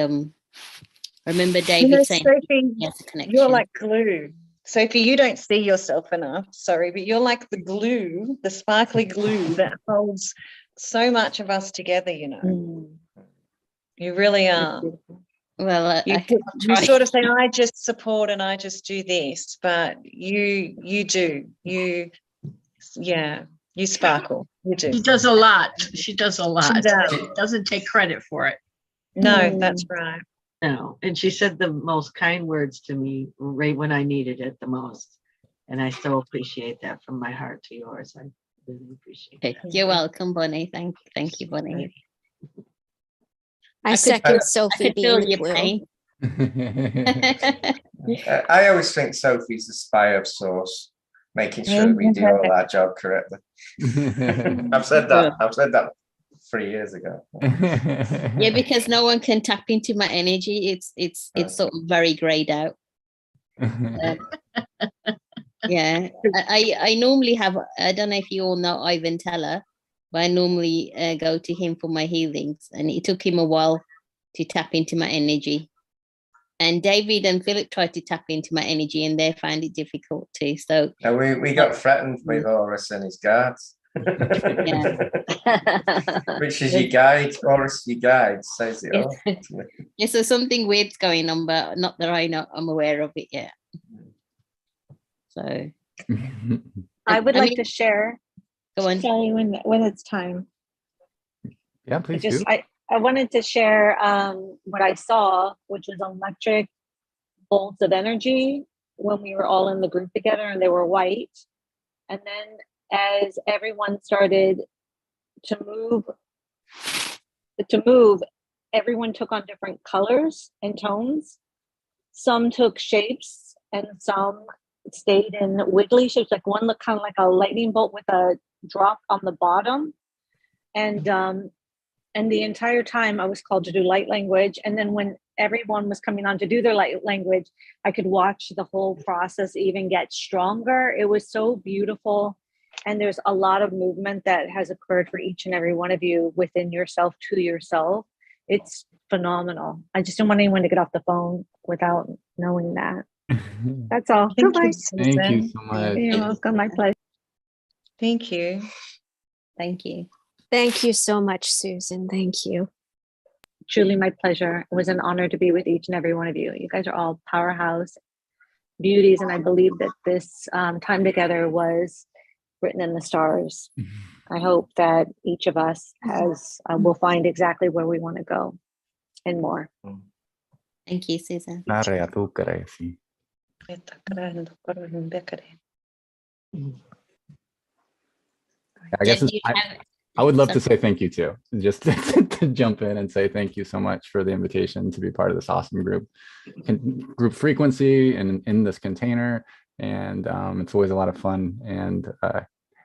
I remember David saying, Sophie, yes, a connection. You're like glue. Sophie, you don't see yourself enough, sorry, but you're like the glue, the sparkly glue that holds so much of us together, You really are. Well, you sort of say, I just support and I just do this, but you do. You sparkle. You do. She does a lot. She does a lot. She does. She doesn't take credit for it. No, that's right. No, and she said the most kind words to me right when I needed it the most. And I so appreciate that, from my heart to yours. I really appreciate that. You're welcome, Bonnie. Thank you, Bonnie. I second Sophie being the glue. Pain. I always think Sophie's the spy of source, making sure we do all our job correctly. I've said that 3 years ago. Yeah, because no one can tap into my energy. It's sort of very grayed out. Yeah, I normally have. I don't know if you all know Ivan Teller, but I normally go to him for my healings, and it took him a while to tap into my energy. And David and Philip tried to tap into my energy, and they found it difficult too. So we got threatened with Horus and his guards. Yeah. Which is your guide, Horus, your guide says it all. Yeah, so something weird's going on, but not that I'm aware of it yet. So I would like to share. Go on. Sorry, when it's time. Yeah, please do. I wanted to share what I saw, which was electric bolts of energy when we were all in the group together, and they were white. And then as everyone started to move, everyone took on different colors and tones. Some took shapes and some stayed in wiggly shapes. Like one looked kind of like a lightning bolt with a drop on the bottom. And And the entire time I was called to do light language. And then when everyone was coming on to do their light language, I could watch the whole process even get stronger. It was so beautiful. And there's a lot of movement that has occurred for each and every one of you within yourself to yourself. It's phenomenal. I just don't want anyone to get off the phone without knowing that. That's all. Thank Goodbye. you, Thank you Susan. so much. You're welcome. My pleasure. Thank you. Thank you. Thank you so much, Susan. Thank you. Truly my pleasure. It was an honor to be with each and every one of you. You guys are all powerhouse beauties. And I believe that this time together was written in the stars. I hope that each of us will find exactly where we want to go and more. Thank you, Susan. I guess Jen, you have I would love to something? say thank you too. Just to jump in and say thank you so much for the invitation to be part of this awesome group frequency and in this container. And it's always a lot of fun and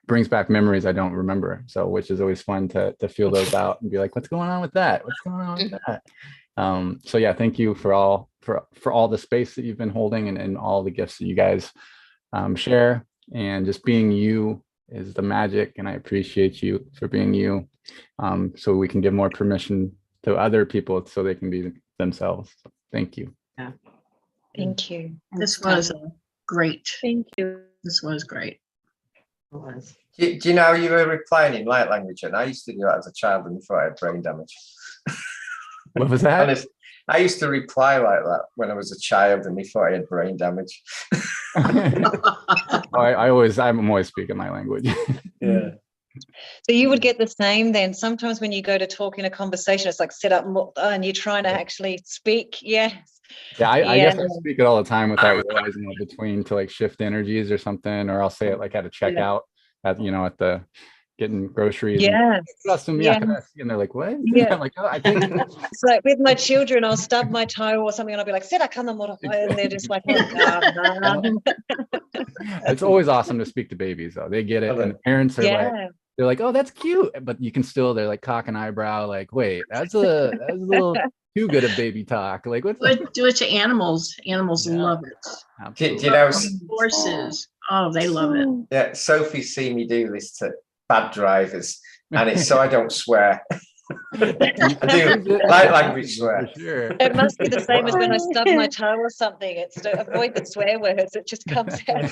brings back memories I don't remember. So which is always fun to feel those out and be like, what's going on with that? What's going on with that? So yeah, thank you for all the space that you've been holding and all the gifts that you guys share, and just being you is the magic, and I appreciate you for being you, so we can give more permission to other people so they can be themselves. So thank you. Yeah. Thank you. This was great. Thank you. This was great. It was. Do you know you were replying in light language, and I used to do that as a child and before I had brain damage. What was that? Honest, I used to reply like that when I was a child and before I had brain damage. I'm always speaking my language. Yeah. So you would get the same then. Sometimes when you go to talk in a conversation, it's like set up and you're trying to actually speak. Yes. Yeah, I guess I speak it all the time without realizing it between to like shift energies or something, or I'll say it like at a checkout at the getting groceries. Yes. And they're like, what? Yeah. I'm like, oh, I think it's like with my children, I'll stub my toe or something and I'll be like, and they're just like, oh, no. It's always awesome to speak to babies though. They get it. And the parents are like, they're like, oh, that's cute. But you can still, they're like cock an eyebrow, like, wait, that's a little too good of baby talk. Like, what's do it to animals. Animals love it. Do you know horses? Oh, they love it. Yeah, Sophie's seen me do this to bad drivers, and it's so I don't swear. I do light language swear. Sure. It must be the same as when I stub my toe or something. It's to avoid the swear words. It just comes out.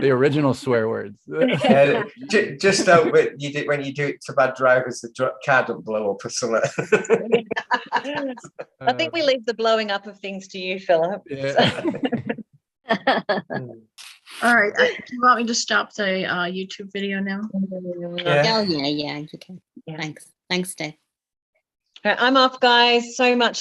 The original swear words. Just don't. When you do it to bad drivers, the car don't blow up or something. I think we leave the blowing up of things to you, Philip. Yeah. All right. Do you want me to stop the YouTube video now? Yeah. Oh, yeah, you can. Yeah. Thanks, Dave. I'm off, guys. So much